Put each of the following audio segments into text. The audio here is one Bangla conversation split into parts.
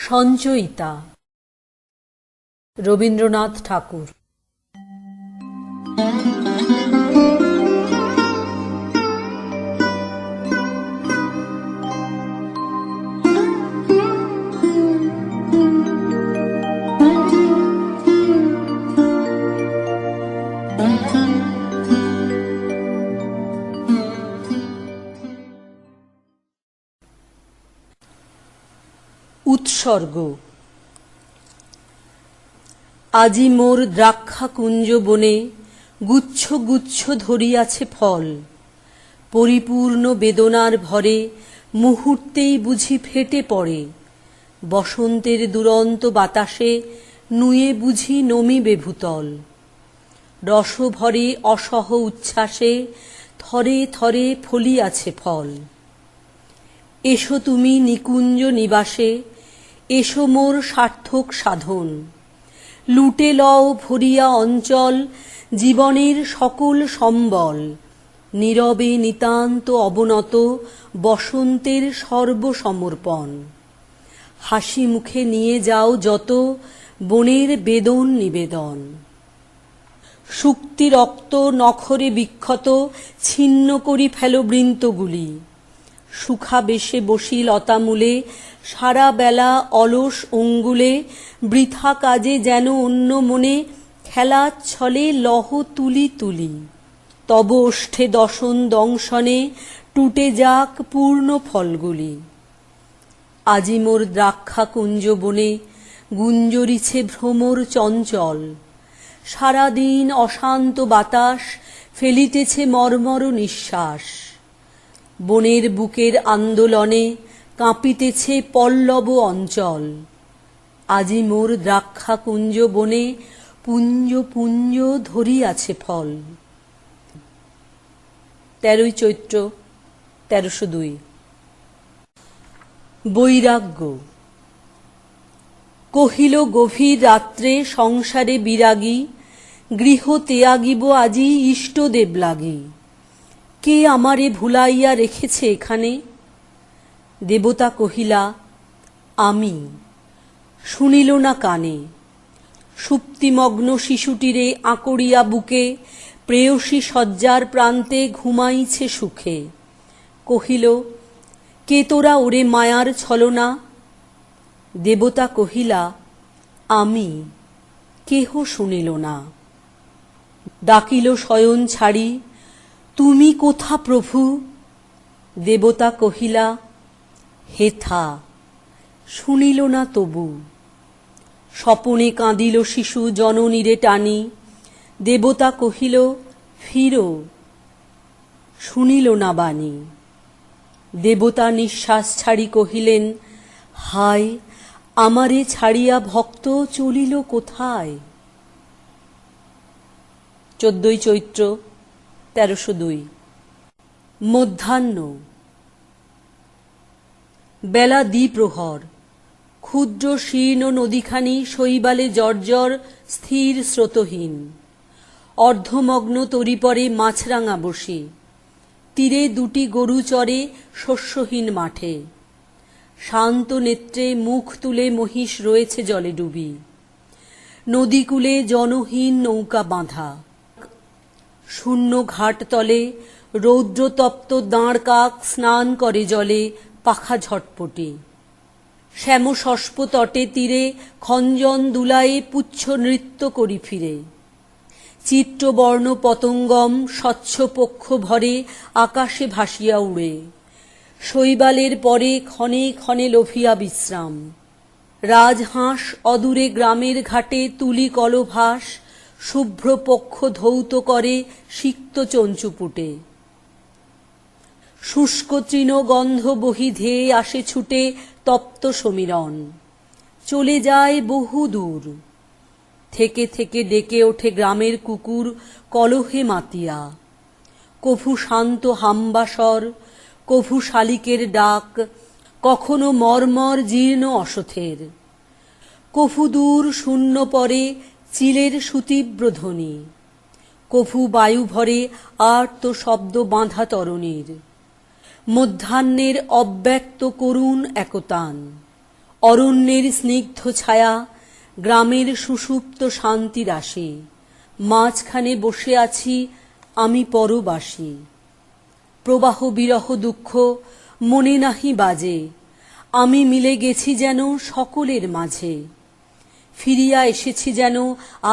সঞ্চয়িতা রবীন্দ্রনাথ ঠাকুর। উৎসর্গ। আজি মোর দ্রাক্ষা কুঞ্জ বনে গুচ্ছ গুচ্ছ ধরিয়াছে ফল, পরিপূর্ণ বেদনার ভরে মুহূর্তেই বুঝি ফেটে পড়ে। বসন্তের দুরন্ত বাতাসে নুয়ে বুঝি নমিবে ভূতল। রসভরে অসহ উচ্ছ্বাসে থরে থরে ফলিয়াছে ফল। এসো তুমি নিকুঞ্জ নিবাসে, এসো মোর সার্থক সাধন। লুটে লও ভরিয়া অঞ্চল জীবনের সকল সম্বল। নীরবে নিতান্ত অবনত বসন্তের সর্বসমর্পণ। হাসি মুখে নিয়ে যাও যত বনের বেদন নিবেদন। শুক্তি রক্ত নখরে বিক্ষত ছিন্ন করি ফেলো বৃন্তগুলি। সুখা বেশে বসি লতামূলে সারা বেলা অলস অঙ্গুলে। বৃথা কাজে যেন অন্য মনে খেলার ছলে লহ তুলি তুলি। তব ওষ্ঠে দশন দংশনে টুটে যাক পূর্ণ ফলগুলি। আজি মোর দ্রাক্ষা কুঞ্জ বনে গুঞ্জরিছে ভ্রমর চঞ্চল। সারাদিন অশান্ত বাতাস ফেলিতেছে মর্মর নিঃশ্বাস। বনের বুকের আন্দোলনে কাঁপিতেছে পল্লব অঞ্চল। আজি মোর দ্রাক্ষা কুঞ্জ বনে পুঞ্জ পুঞ্জ ধরিয়াছে ফল। 13ই চৈত্র 1302। বৈরাগ্য। কহিল গভীর রাত্রে সংসারে বিরাগী, গৃহ ত্যাগিব আজি ইষ্টদেব লাগি। কে আমারে ভুলাইয়া রেখেছে এখানে? দেবতা কহিলা আমি। শুনিল না কানে। সুপ্তিমগ্ন শিশুটিরে আঁকড়িয়া বুকে প্রেয়সী শয্যার প্রান্তে ঘুমাইছে সুখে। কহিল কে তোরা ওরে মায়ার ছলনা? দেবতা কহিলা আমি। কেহ শুনিল না। ডাকিল শয়ন ছাড়ি তুমি কোথা প্রভু? দেবতা কহিলা হেথা। শুনিল না তবু। স্বপনে কাঁদিল শিশু জননীরে টানি। দেবতা কহিল ফিরো। শুনিল না বাণী। দেবতা নিঃশ্বাস ছাড়ি কহিলেন হায়, আমারে ছাড়িয়া ভক্ত চলিল কোথায়? 14ই চৈত্র 1302। মধ্যাহ্ন। বেলা দ্বিপ্রহর। ক্ষুদ্র শীর্ণ নদীখানি শৈবালে জর্জর স্থির স্রোতহীন। অর্ধমগ্ন তরিপরে মাছরাঙা বসি। তীরে দুটি গরু চরে শস্যহীন মাঠে। শান্ত নেত্রে মুখ তুলে মহিষ রয়েছে জলে ডুবি। নদীকূলে জনহীন নৌকা বাঁধা। শূন্য ঘাট তলে রৌদ্রতপ্ত দাঁড় কাক স্নান করে জলে পাখা ঝটপটে। শ্যামশস্প তটে তীরে খঞ্জন দুলায়ে পুচ্ছ নৃত্য করি ফিরে। চিত্রবর্ণ পতঙ্গম স্বচ্ছ পক্ষ ভরে আকাশে ভাসিয়া উড়ে। শৈবালের পরে ক্ষণে ক্ষণে লোভিয়া বিশ্রাম। রাজহাঁস অদূরে গ্রামের ঘাটে তুলি কলভাস শুভ্র পক্ষ ধৌত করে সিক্ত চঞ্চুপুটে। শুষ্ক তৃণ গন্ধ বহি ধেয়ে আসে ছুটে তপ্ত সমীরণ। চলে যায় বহু দূর। থেকে থেকে ডেকে ওঠে গ্রামের কুকুর কলহে মাতিয়া। কভু শান্ত হাম্বাসর, কভু শালিকের ডাক, কখনো মর্মর জীর্ণ অশথের। কভু দূর শূন্য পরে চিলের সুতীব্র ধ্বনি। কভু বায়ু ভরে আর্ত শব্দ বাঁধা তরণীর। মধ্যাহ্নের অব্যক্ত করুণ একতান। অরণ্যের স্নিগ্ধ ছায়া, গ্রামের সুষুপ্ত শান্তির আসে, মাঝখানে বসে আছি আমি পরবাসী। প্রবাহ বিরহ দুঃখ মনে নাহি বাজে, আমি মিলে গেছি যেন সকলের মাঝে। ফিরিয়া এসেছি যেন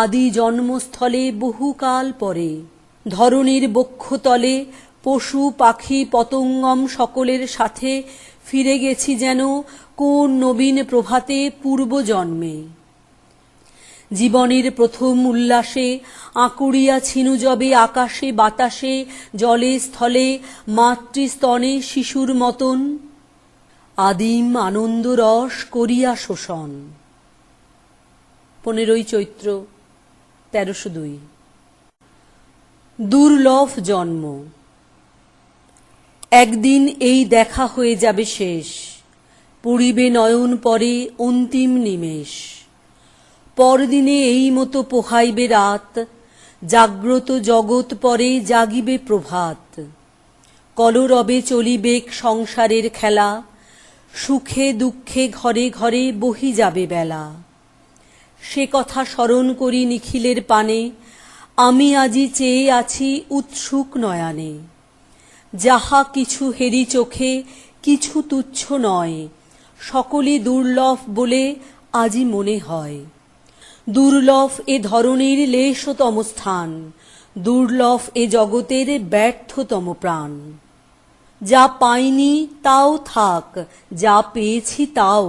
আদি জন্মস্থলে বহুকাল পরে। ধরণীর বক্ষতলে পশু পাখি পতঙ্গম সকলের সাথে ফিরে গেছি যেন কোন নবীন প্রভাতে পূর্বজন্মে। জীবনের প্রথম উল্লাসে আঁকুড়িয়া ছিনু যবে আকাশে বাতাসে জলে স্থলে মাতৃস্তনে শিশুর মতন, আদিম আনন্দ রস করিয়া শোষণ। 15ই চৈত্র 1302। দুর্লভ জন্ম। একদিন এই দেখা হয়ে যাবে শেষ, পুড়িবে নয়ন পরে অন্তিম নিমেষ। পরদিনে এই মতো পোহাইবে রাত, জাগ্রত জগৎ পরে জাগিবে প্রভাত। কলরবে চলিবেক সংসারের খেলা, সুখে দুঃখে ঘরে ঘরে বহি যাবে বেলা। সে কথা স্মরণ করি নিখিলের পানে, আমি আজি চেয়ে আছি উৎসুক নয়নে। যাহা কিছু হেরি চোখে কিছু তুচ্ছ নয়, সকলই দুর্লভ বলে আজি মনে হয়। দুর্লভ এ ধরণীর লেশতম স্থান, দুর্লভ এ জগতের ব্যর্থতম প্রাণ। যা পাইনি তাও থাক, যা পেয়েছি তাও,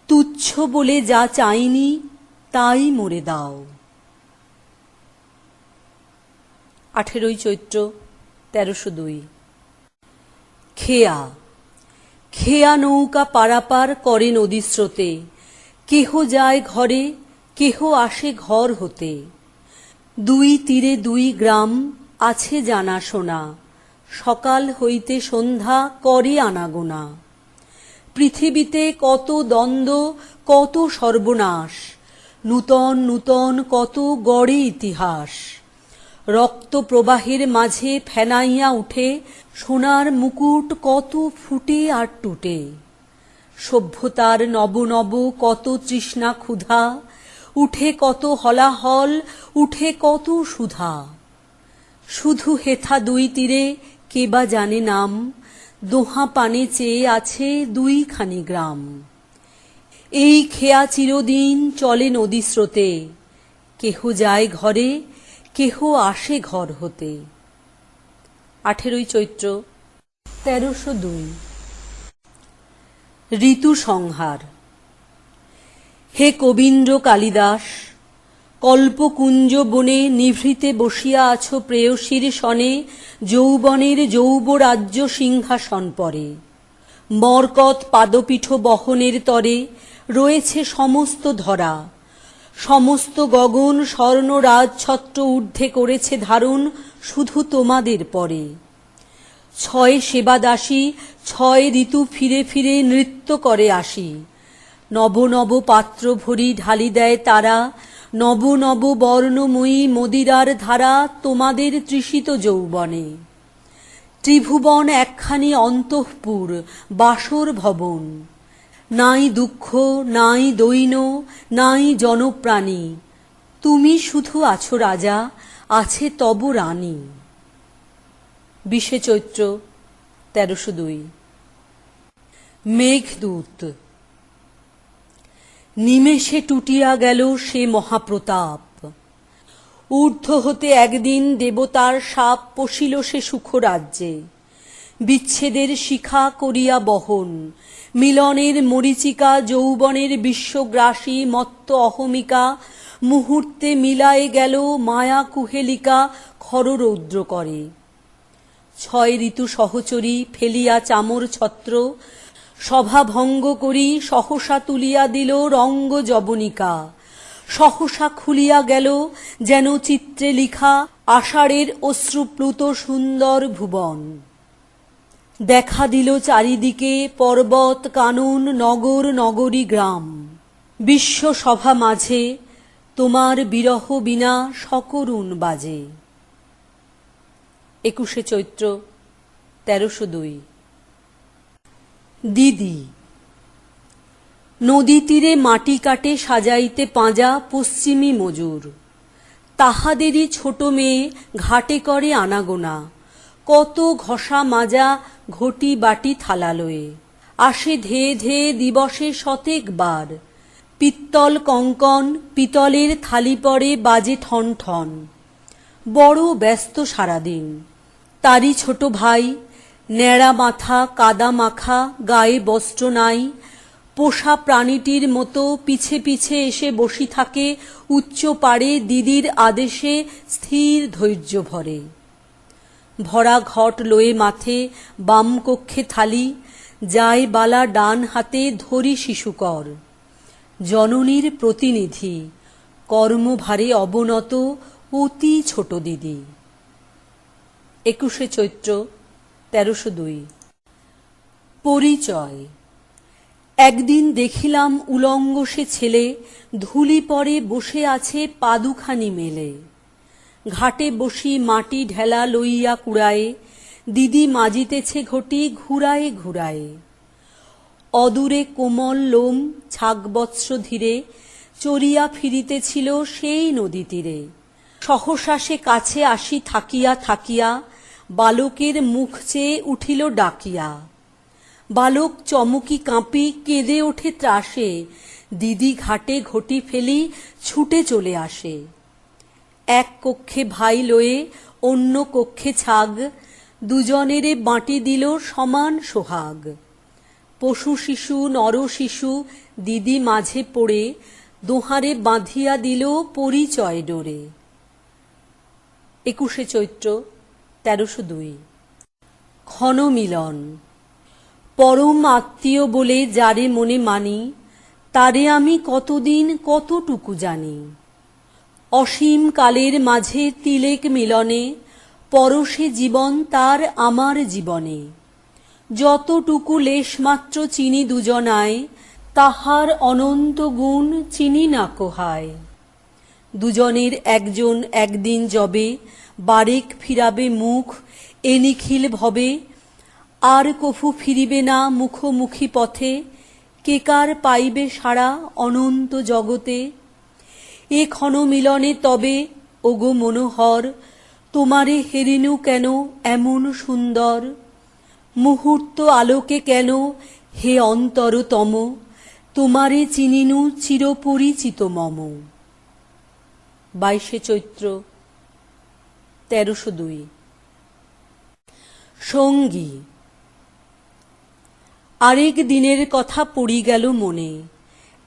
তুচ্ছ বলে যা চাইনি তাই মরে দাও। 18ই চৈত্র 1302। খেয়া। খেয়া নৌকা পারাপার করে নদী স্রোতে, কেহ যায় ঘরে কেহ আসে ঘর হতে। দুই তীরে দুই গ্রাম আছে জানা শোনা, সকাল হইতে সন্ধ্যা করে আনাগোনা। পৃথিবীতে কত দ্বন্দ্ব কত সর্বনাশ, নূতন নূতন কত গড়ে ইতিহাস। রক্ত প্রবাহের মাঝে ফেনাইয়া উঠে সোনার মুকুট কত ফুটে আর টুটে। সভ্যতার নব নব কত তৃষ্ণা ক্ষুধা, উঠে কত হলাহল উঠে কত সুধা। শুধু হেথা দুই তীরে কে বা জানে নাম, দোহা পানে চেয়ে আছে দুইখানি গ্রাম। এই খেয়া চিরদিন চলে নদী স্রোতে, কেহ যায় ঘরে কেহ আসে ঘর হতে। 18ই চৈত্র 1302। ঋতু সংহার। হে কবীন্দ্র কালিদাস, কল্পকুঞ্জ বনে নিভৃতে বসিয়া আছো প্রেয়সীর সনে, যৌবনের যৌবরাজ্য সিংহাসন পরে। মরকত পাদপীঠ বহনের তরে রয়েছে সমস্ত ধরা, সমস্ত গগন স্বর্ণ রাজছত্র ঊর্ধ্বে করেছে ধারণ শুধু তোমাদের পরে। 6 সেবাদাসী 6 ঋতু ফিরে ফিরে নৃত্য করে আসি, নব নব পাত্র ভরি ঢালি দেয় তারা, নব নব বর্ণময়ী মদিরার ধারা তোমাদের তৃষিত যৌবনে। ত্রিভুবন একখানি অন্তঃপুর বাসর ভবন, নাই দুঃখ নাই দৈন্য নাই জনপ্রাণী, তুমি শুধু আছো রাজা আছে তব রানী। 20শে চৈত্র 1302। মেঘদূত। নিমেষে টুটিয়া গেল সে মহাপ্রতাপ, ঊর্ধ্ব হতে একদিন দেবতার শাপ পশিল সে সুখরাজ্যে। বিচ্ছেদের শিখা করিয়া বহন, মিলনের মরীচিকা যৌবনের বিশ্বগ্রাসী মত্ত অহমিকা, মুহূর্তে মিলায়ে গেল মায়া কুহেলিকা খররৌদ্র করে। 6 ঋতু সহচরী ফেলিয়া চামর ছত্র, সভা ভঙ্গ করি সহসা তুলিয়া দিল রঙ্গ যবনিকা। সহসা খুলিয়া গেল যেন চিত্রে লিখা আষাঢ়ের অশ্রুপ্লুত সুন্দর ভুবন। দেখা দিল চারিদিকে পর্বত কানন নগর নগরী গ্রাম। বিশ্ব সভা মাঝে তোমার বিরহ বিনা সকরুণ বাজে। 21শে চৈত্র 1302। দিদি। নদী তীরে মাটি কাটে সাজাইতে পাঁজা পশ্চিমী মজুর, তাহাদেরই ছোট মেয়ে ঘাটে করে আনাগোনা, কত ঘষা মাজা ঘটি বাটি থালা লয়ে, আসে ধেয়ে ধেয়ে দিবসে শতেক বার, পিত্তল কঙ্কন পিতলের থালি পরে বাজে ঠন ঠন, বড় ব্যস্ত সারাদিন। তারই ছোট ভাই ন্যাড়া মাথা কাদা মাখা, গায়ে বস্ত্র নাই, পোষা প্রাণীটির মতো পিছে পিছে এসে বসি থাকে উচ্চ পাড়ে দিদির আদেশে স্থির ধৈর্য ভরে। ভরা ঘট লয়ে মাথে বাম কক্ষে থালি, যায় বালা ডান হাতে ধরি শিশুকর, জননীর প্রতিনিধি, কর্মভারে অবনত অতি ছোট দিদি। 21শে চৈত্র 1302। পরিচয়। একদিন দেখিলাম উলঙ্গ সে ছেলে, ধুলি পরে বসে আছে পাদুখানি মেলে, ঘাটে বসি মাটি ঢেলা লইয়া কুড়ায়ে, দিদি মাজিতেছে ঘটি ঘুরায়ে ঘুরায়ে, অদূরে কোমল লোম ছাগবৎস ধীরে, চরিয়া ফিরিতেছিল সেই নদী তীরে। সহসা সে কাছে আসি থাকিয়া থাকিয়া, বালকের মুখ চেয়ে উঠিল ডাকিয়া, বালক চমকি কাঁপি কেঁদে ওঠে ত্রাসে, দিদি ঘাটে ঘটি ফেলি ছুটে চলে আসে। এক কক্ষে ভাই লয়ে অন্য কক্ষে ছাগ, দুজনেরে বাঁটি দিল সমান সোহাগ, পশু শিশু নর শিশু দিদি মাঝে পড়ে, দোহারে বাঁধিয়া দিল পরিচয় ডোরে। 21শে চৈত্র 1302। ক্ষণ মিলন। পরম আত্মীয় বলে যারে মনে মানি, তারে আমি কতদিন কতটুকু জানি। অসীম কালের মাঝে তিলেক মিলনে, পরশে জীবন তার আমার জীবনে। যতটুকু লেশমাত্র চিনি দুজনায়, তাহার অনন্ত গুণ চিনি না কোহায়। দুজনের একজন একদিন যবে, বারেক ফিরাবে মুখ এ নিখিল ভবে, আর কভু ফিরিবে না মুখোমুখি পথে, কেকার পাইবে সারা অনন্ত জগতে। এ ক্ষণ মিলনে তবে ওগো মনোহর, তোমারে হেরিনু কেন এমন সুন্দর, মুহূর্ত আলোকে কেন হে অন্তরতম, তোমারে চিনিনু চিরপরিচিত মম। 22শে চৈত্র 1302। সঙ্গী। আরেক দিনের কথা পড়ি গেল মনে।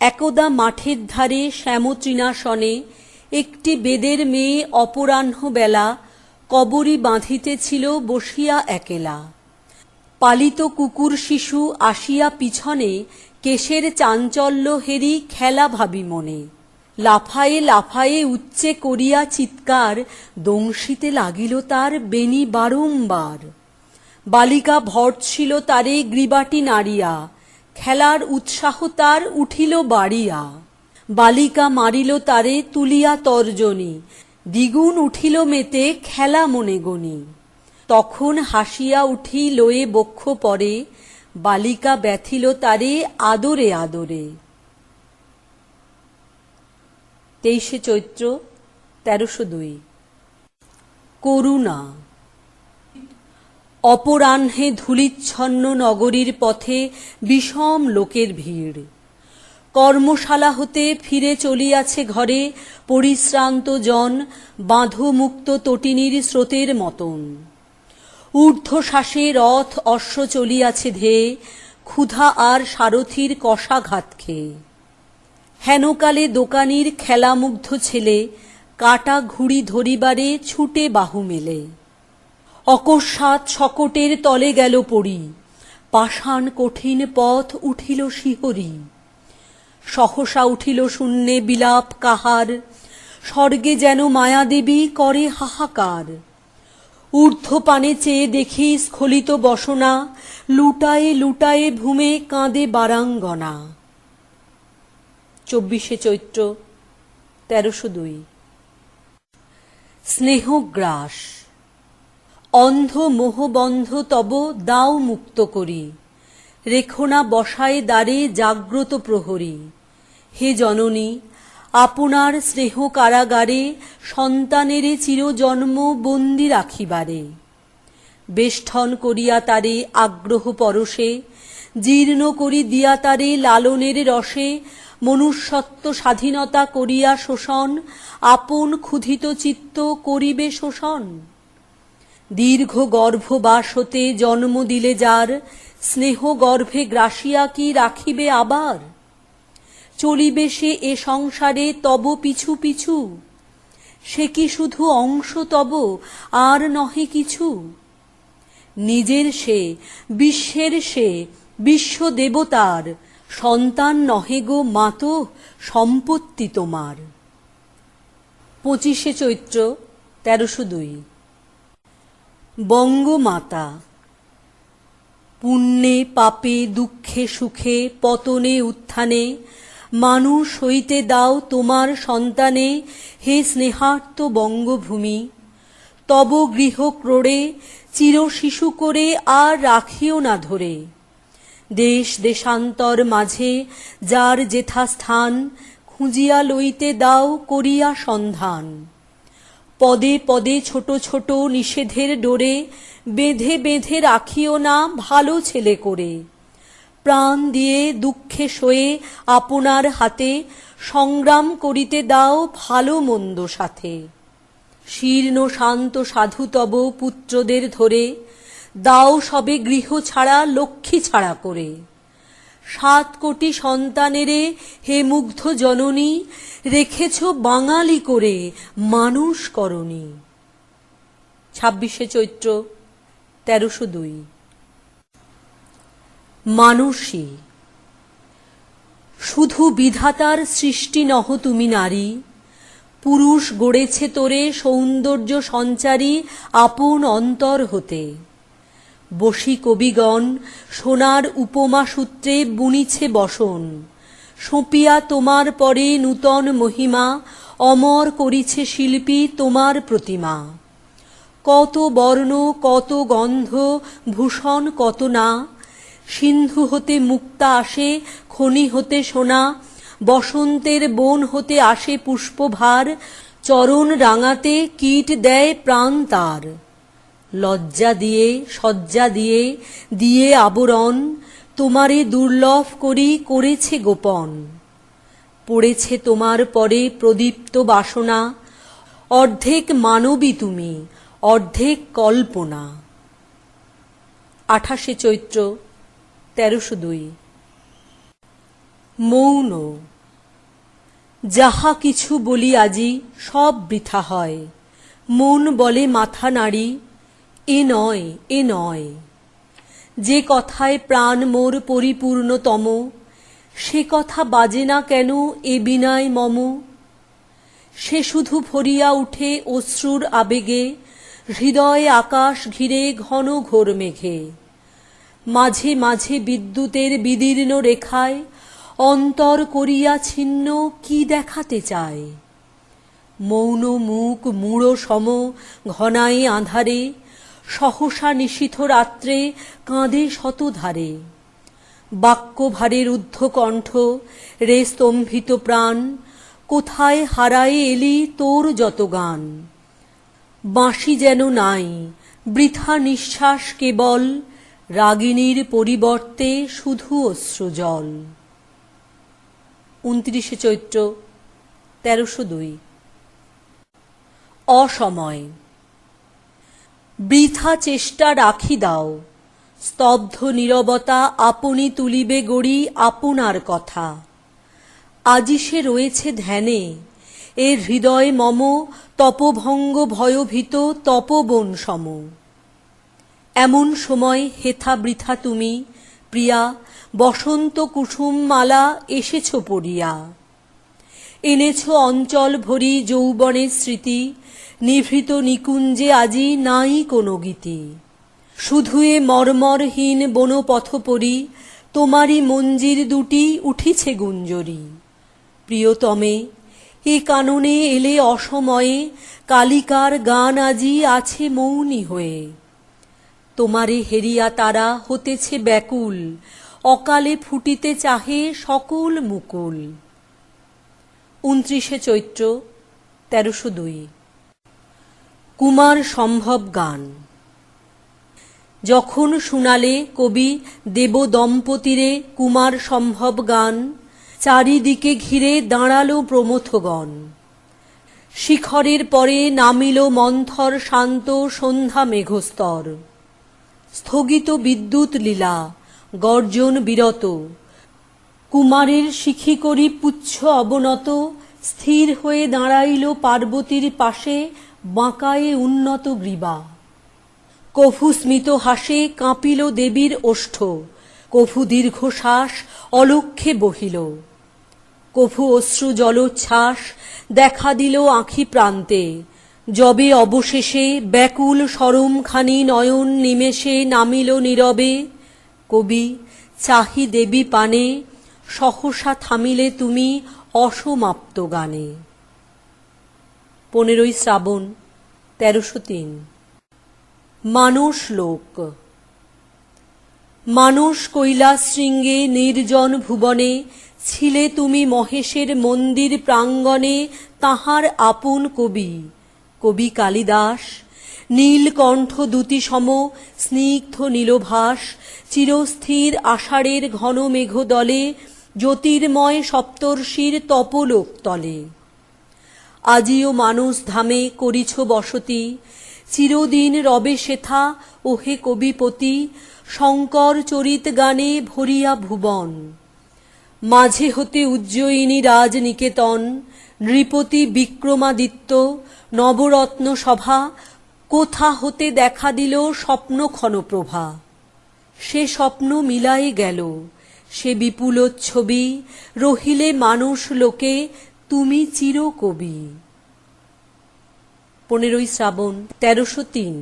একদা মাঠের ধারে শ্যামতৃণাসনে একটি বেদের মেয়ে অপরাহ্ন বেলা কবরী বাঁধিতেছিল বসিয়া একেলা। পালিত কুকুর শিশু আসিয়া পিছনে কেশের চাঞ্চল্য হেরি খেলা ভাবি মনে। লাফায়ে লাফায়ে উচ্চে করিয়া চিৎকার, দংশিতে লাগিল তার বেণী বারংবার। বালিকা ভর্ৎসিল তারে গ্রীবাটি নাড়িয়া, খেলার উৎসাহ তার উঠিল বাড়িয়া। বালিকা মারিল তারে তুলিয়া তর্জনী, দ্বিগুণ উঠিল মেতে খেলা মনে গনি। তখন হাসিয়া উঠি লয়ে বক্ষ পরে, বালিকা ব্যথিল তারে আদরে আদরে। 23শে চৈত্র 1302। করুণা। অপরাহ্নে ধূলিচ্ছন্ন নগরীর পথে বিষম লোকের ভিড়। কর্মশালা হতে ফিরে চলিয়াছে ঘরে পরিশ্রান্ত জন, বাঁধমুক্ত তটিনীর স্রোতের মতন। ঊর্ধ্বশ্বাসে রথ অশ্ব চলিয়াছে ধেয়ে, ক্ষুধা আর সারথীর কষাঘাত খেয়ে। হেনকালে দোকানির খেলামুগ্ধ ছেলে, কাটা ঘুড়ি ধরিবারে ছুটে বাহু মেলে। অকস্মাৎ শকটের তলে গেল পড়ি, পাষাণ কঠিন পথ উঠিল শিহরি। সহসা উঠিল শূন্যে বিলাপ কাহার, স্বর্গে যেন মায়াদেবী করে হাহাকার। ঊর্ধ্বপানে চেয়ে দেখি স্খলিত বসনা, লুটায়ে লুটায়ে ভূমে কাঁদে বারাঙ্গনা। 24শে চৈত্র 1302। স্নেহগ্রাস। অন্ধ মোহবন্ধ তব দাও মুক্ত করি, রেখো না বসায় দ্বারে জাগ্রত প্রহরী। হে জননী, আপনার স্নেহ কারাগারে সন্তানেরে চিরজন্ম বন্দি রাখিবারে। বেষ্টন করিয়া তারে আগ্রহ পরশে, জীর্ণ করি দিয়া তারে লালনের রসে, মনুষ্যত্ব স্বাধীনতা করিয়া শোষণ, আপন ক্ষুধিত চিত্ত করিবে শোষণ। দীর্ঘ গর্ভবাস হতে জন্ম দিলে যার, স্নেহ গর্ভে গ্রাসিয়া কি রাখিবে আবার? চলিবে সে এ সংসারে তব পিছু পিছু, সে কি শুধু অংশ তব আর নহে কিছু? নিজের সে, বিশ্বের সে, বিশ্ব দেবতার সন্তান নহে গো মাতো, সম্পত্তি তোমার। 25শে চৈত্র 1302। বঙ্গমাতা। পুণ্যে পাপে দুঃখে সুখে পতনে উত্থানে মানুষ হইতে দাও তোমার সন্তানে, হে স্নেহার্ত বঙ্গভূমি। তব গৃহ ক্রোড়ে চির শিশু করে আর রাখিও না ধরে। দেশ দেশান্তর মাঝে যার যেথা স্থান, খুঁজিয়া লইতে দাও করিয়া সন্ধান। পদে পদে ছোট ছোট নিষেধের ডোরে বেঁধে বেঁধে রাখিও না ভালো ছেলে করে। প্রাণ দিয়ে দুঃখে সয়ে আপনার হাতে সংগ্রাম করিতে দাও ভালো মন্দ সাথে। শীর্ণ শান্ত সাধু তব পুত্রদের ধরে দাও সবে গৃহ ছাড়া লক্ষ্মী ছাড়া করে। 7 কোটি সন্তানেরে হে মুগ্ধ জননী, রেখেছ বাঙালি করে মানুষ করনি। 26শে চৈত্র 1302। মানুষী। শুধু বিধাতার সৃষ্টি নহ তুমি নারী, পুরুষ গড়েছে তোরে সৌন্দর্য সঞ্চারী আপন অন্তর হতে। বশী কবিগণ সোনার উপমা সূত্রে বুনিছে বসন, সঁপিয়া তোমার পরে নূতন মহিমা, অমর করিছে শিল্পী তোমার প্রতিমা। কত বর্ণ কত গন্ধ ভূষণ কত না, সিন্ধু হতে মুক্তা আসে খনি হতে সোনা, বসন্তের বন হতে আসে পুষ্পভার, চরণ রাঙাতে কীট দেয় প্রাণ তার। লজ্জা দিয়ে সজ্জা দিয়ে দিয়ে আবরণ, তোমারে দুর্লভ করি করেছে গোপন। পড়েছে তোমার পরে প্রদীপ্ত বাসনা, অর্ধেক মানবী তুমি অর্ধেক কল্পনা। 28শে চৈত্র 1302। মৌন। যাহা কিছু বলি আজি সব বৃথা হয়, মন বলে মাথা নাড়ি এ নয় এ নয়। যে কথায় প্রাণ মোর পরিপূর্ণতম, সে কথা বাজে না কেন এ বিনায় মম। সে শুধু ভরিয়া উঠে অশ্রুর আবেগে, হৃদয় আকাশ ঘিরে ঘন ঘোর মেঘে। মাঝে মাঝে বিদ্যুতের বিদীর্ণ রেখায় অন্তর করিয়া ছিন্ন কি দেখাতে চায়। মৌন মুখ মূঢ় সম ঘনায় আঁধারে, সহসা নিশীথ রাত্রে কাঁদে শতধারে। বাক্যভারে রুদ্ধ কণ্ঠ রে স্তম্ভিত প্রাণ, কোথায় হারায়ে এলি তোর যত গান। বাঁশি যেন নাই, বৃথা নিঃশ্বাস কেবল, রাগিনীর পরিবর্তে শুধু অশ্রুজল। 29শে চৈত্র 1302। অসময়। বৃথা চেষ্টা রাখি দাও, স্তব্ধ নীরবতা আপনি তুলিবে গড়ি আপনার কথা। আজি সে রয়েছে ধ্যানে, এর হৃদয় মম তপভঙ্গ ভয়ভীত তপবন সম। এমন সময় হেথা বৃথা তুমি প্রিয়া, বসন্ত কুসুম মালা এসেছ পড়িয়া। এনেছ অঞ্চল ভরি যৌবনের স্মৃতি, নিভৃত নিকুঞ্জে আজি নাই কোনো গীতি। শুধু এ মর্মরহীন বনপথপরি, তোমারই মঞ্জির দুটি উঠিছে গুঞ্জরি। প্রিয়তমে, এ কাননে এলে অসময়ে, কালিকার গান আজি আছে মৌনী হয়ে। তোমারে হেরিয়া তারা হতেছে ব্যাকুল, অকালে ফুটিতে চাহে সকল মুকুল। 29শে চৈত্র 1302। কুমার সম্ভব গান। যখন শুনালে কবি দেব দম্পতিরে কুমার সম্ভব গান, চারিদিকে ঘিরে দাঁড়ালো প্রমথগণ। শিখরের পরে নামিল মন্থর শান্ত সন্ধ্যা মেঘস্তর। স্থগিত বিদ্যুৎ লীলা, গর্জন বিরত। কুমারের শিখি করি পুচ্ছ অবনত, স্থির হয়ে দাঁড়াইল পার্বতীর পাশে বাঁকায়ে উন্নত গ্রীবা। কভু স্মিত হাসে কাঁপিল দেবীর ওষ্ঠ, কভু দীর্ঘশ্বাস অলক্ষ্যে বহিল। কভু অশ্রু জলোচ্ছ্বাস দেখা দিল আঁখি প্রান্তে, যবে অবশেষে ব্যাকুল সরমখানি নয়ন নিমেষে নামিল নীরবে। কবি চাহি দেবী পানে, সহসা থামিলে তুমি অসমাপ্ত গানে। 15ই শ্রাবণ 1303। মানস লোক। মানস কৈলাস শৃঙ্গে নির্জন ভুবনে, ছিলে তুমি মহেশের মন্দির প্রাঙ্গণে তাঁহার আপন কবি, কবি কালিদাস। নীলকণ্ঠ দ্যুতি সম স্নিগ্ধ নীলভাস, চিরস্থির আষাঢ়ের ঘন মেঘদলে, জ্যোতির্ময় সপ্তর্ষির তপলোক তলে। আজিও মানস ধামে করিছ বসতি, চিরদিন রবে সেথা ওহে কবিপতি। শঙ্কর চরিত গানে ভরিয়া ভুবন, মাঝে হতে উজ্জয়িনী রাজনিকেতন। নৃপতি বিক্রমাদিত্য নবরত্ন সভা, কোথা হতে দেখা দিল স্বপ্ন ক্ষণপ্রভা। সে স্বপ্ন মিলায়ে গেল, সে বিপুলোচ্ছবি, রহিলে মানস লোকে তুমি চিরকবি। 15ই শ্রাবণ 1303।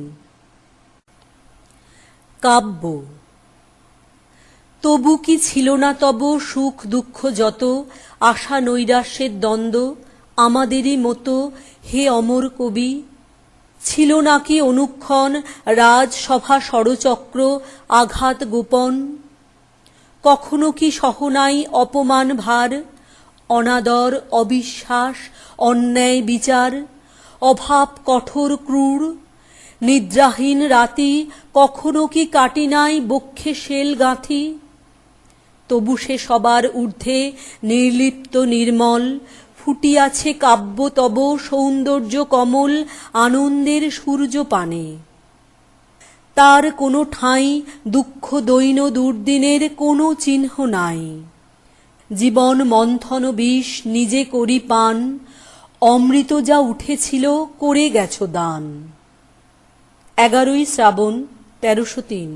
কাব্য। তবু কি ছিল না তব সুখ দুঃখ যত, আশা নৈরাশ্যের দ্বন্দ্ব আমাদেরই মতো হে অমর কবি। ছিল নাকি অনুক্ষণ রাজসভা ষড়চক্র আঘাত গোপন, কখনো কি সহনাই অপমান ভার, অনাদর অবিশ্বাস অন্যায় বিচার, অভাব কঠোর ক্রূর। নিদ্রাহীন রাতি কখনো কি কাটি নাই বক্ষে শেল গাঁথি। তবু সে সবার ঊর্ধ্বে নির্লিপ্ত নির্মল, ফুটিয়াছে কাব্য তব সৌন্দর্য কমল আনন্দের সূর্য পানে। তার কোনো ঠাঁই দুঃখ দৈন দুর্দিনের কোনো চিহ্ন নাই। জীবন মন্থন বিষ নিজে করি পান, অমৃত যা উঠেছিল করে গেছ দান। 11ই শ্রাবণ 1303।